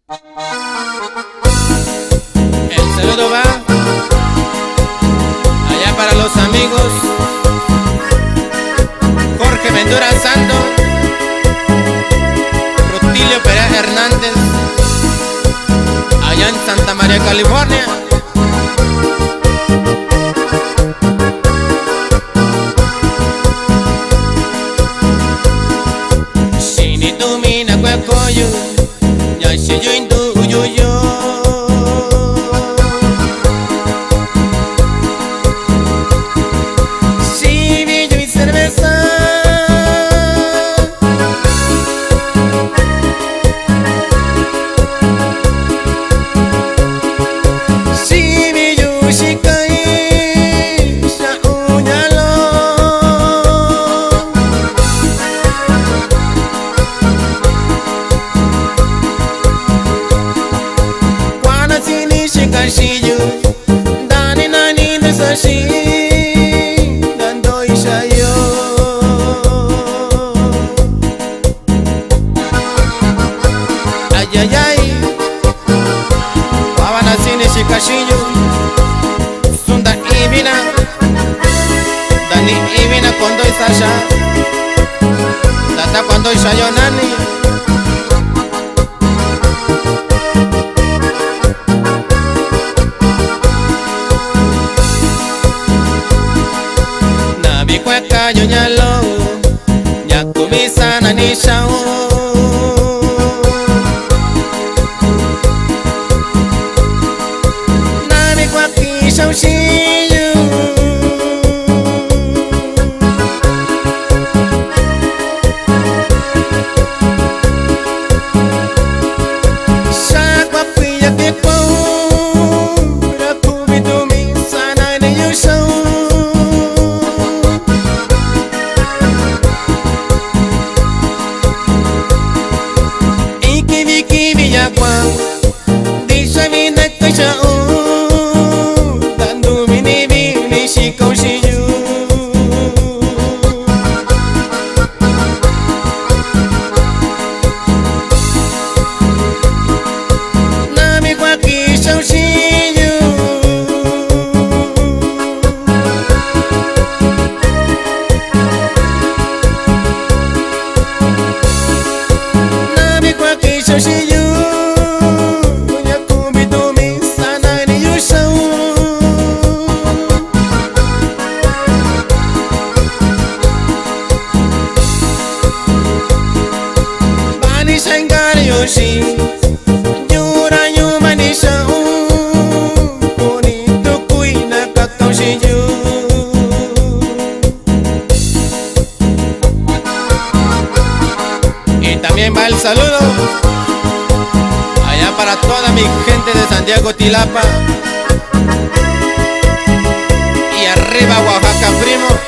El saludo va allá para los amigos Jorge Ventura Santo, Rutilio Pérez Hernández, allá en Santa María, California. Shini tu mina kwe koyu, ya shi yu indu uyu yo. Si vino y cerveza, si vino shikai, sha unyalo. Kwana sini shikashiyu, dani nani desashi, dando ishayo. Ay ay ay, wawana sini shikashiyu, sunda ibina, dani ibina kondo isasha, data kondo ishayo nani. Kweka nyonyalo nyakumisa na nishao nami kwa kisha ushiyu shakwa pia kipo rakubitumisa na niyushao. Disha vida kasha dando mini bini shikau shiyu. Nami kwa kisha shiyu. Nami kwa kisha shiyu. Yoshi, yura yuma nisha bonito kuina kakaushiju. Y también va el saludo allá para toda mi gente de Santiago Tilapa y arriba Oaxaca, primo.